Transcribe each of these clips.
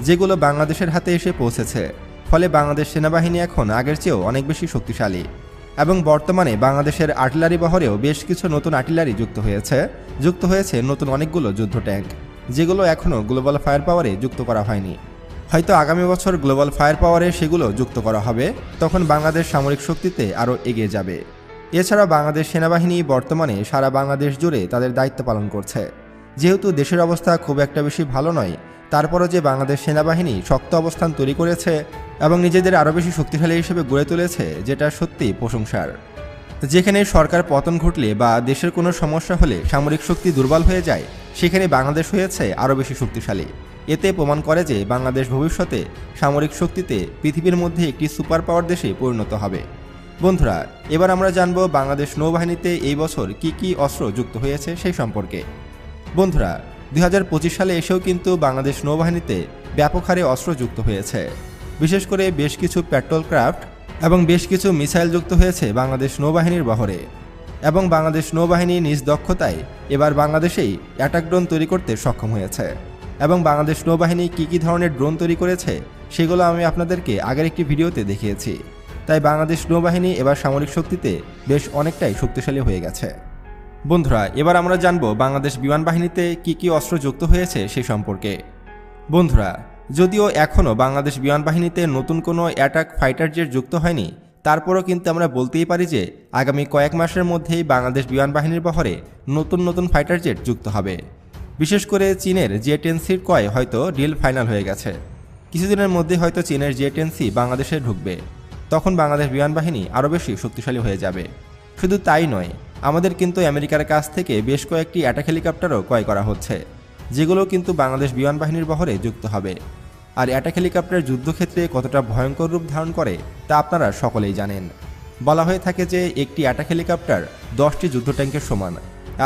যেগুলো বাংলাদেশের হাতে এসে পৌঁছেছে। ফলে বাংলাদেশ সেনাবাহিনী এখন আগের চেয়েও অনেক বেশি শক্তিশালী এবং বর্তমানে বাংলাদেশের আর্টিলারি বহরেও বেশ কিছু নতুন আর্টিলারি যুক্ত হয়েছে নতুন অনেকগুলো যুদ্ধ ট্যাঙ্ক, যেগুলো এখনও গ্লোবাল ফায়ার পাওয়ারে যুক্ত করা হয়নি। হয়তো আগামী বছর গ্লোবাল ফায়ার পাওয়ারে সেগুলো যুক্ত করা হবে, তখন বাংলাদেশ সামরিক শক্তিতে আরও এগিয়ে যাবে। এছাড়া বাংলাদেশ সেনাবাহিনী বর্তমানে সারা বাংলাদেশ জুড়ে তাদের দায়িত্ব পালন করছে। যেহেতু দেশের অবস্থা খুব একটা বেশি ভালো নয়, তারপরও যে বাংলাদেশ সেনাবাহিনী শক্ত অবস্থান তৈরি করেছে এবং নিজেদের আরও বেশি শক্তিশালী হিসেবে গড়ে তুলেছে, যেটা সত্যিই প্রশংসার। যেখানে সরকার পতন ঘটলে বা দেশের কোনো সমস্যা হলে সামরিক শক্তি দুর্বল হয়ে যায়, সেখানে বাংলাদেশ হয়েছে আরও বেশি শক্তিশালী। এতে প্রমাণ করে যে বাংলাদেশ ভবিষ্যতে সামরিক শক্তিতে পৃথিবীর মধ্যে একটি সুপার পাওয়ার দেশে পরিণত হবে। বন্ধুরা, এবার আমরা জানব বাংলাদেশ নৌবাহিনীতে এই বছর কি কি অস্ত্র যুক্ত হয়েছে সেই সম্পর্কে। বন্ধুরা, 2025 সালে এসেও কিন্তু বাংলাদেশ নৌবাহিনীতে ব্যাপক হারে অস্ত্র যুক্ত হয়েছে। বিশেষ করে বেশ কিছু পেট্রোল ক্রাফট এবং বেশ কিছু মিসাইল যুক্ত হয়েছে বাংলাদেশ নৌবাহিনীর বহরে। এবং বাংলাদেশ নৌবাহিনী নিজ দক্ষতায় এবার বাংলাদেশেই অ্যাটাক ড্রোন তৈরি করতে সক্ষম হয়েছে। এবং বাংলাদেশ নৌবাহিনী কী ধরনের ড্রোন তৈরি করেছে সেগুলো আমি আপনাদেরকে আগের একটি ভিডিওতে দেখিয়েছি। তাই বাংলাদেশ নৌবাহিনী এবার সামরিক শক্তিতে বেশ অনেকটাই শক্তিশালী হয়ে গেছে। বন্ধুরা, এবার আমরা জানব বাংলাদেশ বিমান বাহিনীতে কি অস্ত্র যুক্ত হয়েছে সে সম্পর্কে। বন্ধুরা, যদিও এখনও বাংলাদেশ বিমান বাহিনীতে নতুন কোনো অ্যাটাক ফাইটার জেট যুক্ত হয়নি, তারপরও কিন্তু আমরা বলতেই পারি যে আগামী কয়েক মাসের মধ্যেই বাংলাদেশ বিমান বাহিনীর বহরে নতুন ফাইটার জেট যুক্ত হবে। বিশেষ করে চীনের জে-10সির ক্রয় হয়তো ডিল ফাইনাল হয়ে গেছে। কিছুদিনের মধ্যে হয়তো চীনের জে-10সি বাংলাদেশে ঢুকবে। তখন বাংলাদেশ বিমান বাহিনী আরও বেশি শক্তিশালী হয়ে যাবে। শুধু তাই নয়, আমাদের কিন্তু আমেরিকার কাছ থেকে বেশ কয়েকটি অ্যাটাক হেলিকপ্টারও ক্রয় করা হচ্ছে, যেগুলো কিন্তু বাংলাদেশ বিমান বাহিনীর বহরে যুক্ত হবে। আর অ্যাটাক হেলিকপ্টার যুদ্ধক্ষেত্রে কতটা ভয়ঙ্কর রূপ ধারণ করে তা আপনারা সকলেই জানেন। বলা হয়ে থাকে যে একটি অ্যাটাক হেলিকপ্টার 10টি যুদ্ধ ট্যাঙ্কের সমান।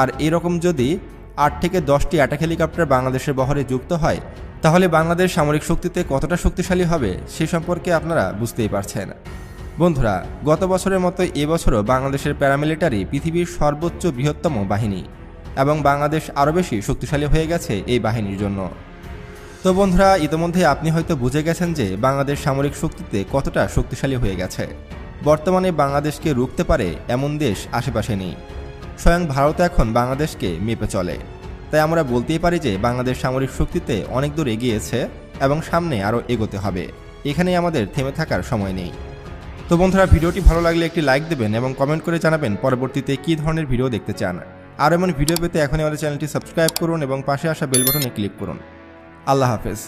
আর এরকম যদি 8 থেকে 10টি অ্যাটাক হেলিকপ্টার বাংলাদেশের বহরে যুক্ত হয়, তাহলে বাংলাদেশ সামরিক শক্তিতে কতটা শক্তিশালী হবে সে সম্পর্কে আপনারা বুঝতেই পারছেন। বন্ধুরা, গত বছরের মতো এবছরও বাংলাদেশের প্যারামিলিটারি পৃথিবীর সর্বোচ্চ বৃহত্তম বাহিনী এবং বাংলাদেশ আরও বেশি শক্তিশালী হয়ে গেছে এই বাহিনীর জন্য। তো বন্ধুরা, ইতিমধ্যে আপনি হয়তো বুঝে গেছেন যে বাংলাদেশ সামরিক শক্তিতে কতটা শক্তিশালী হয়ে গেছে। বর্তমানে বাংলাদেশকে রুখতে পারে এমন দেশ আশেপাশে নেই। স্বয়ং ভারত এখন বাংলাদেশকে মেপে চলে। তাই আমরা বলতেই পারি যে বাংলাদেশ সামরিক শক্তিতে অনেক দূর এগিয়েছে এবং সামনে আরও এগোতে হবে। এখানেই আমাদের থেমে থাকার সময় নেই। তো বন্ধুরা, ভিডিওটি ভালো লাগলে একটি লাইক দেবেন এবং কমেন্ট করে জানাবেন পরবর্তীতে কী ধরনের ভিডিও দেখতে চান। আর এমন ভিডিও পেতে এখনই আমাদের চ্যানেলটি সাবস্ক্রাইব করুন এবং পাশে আসা বেল বাটনে ক্লিক করুন। আল্লাহ হাফেজ।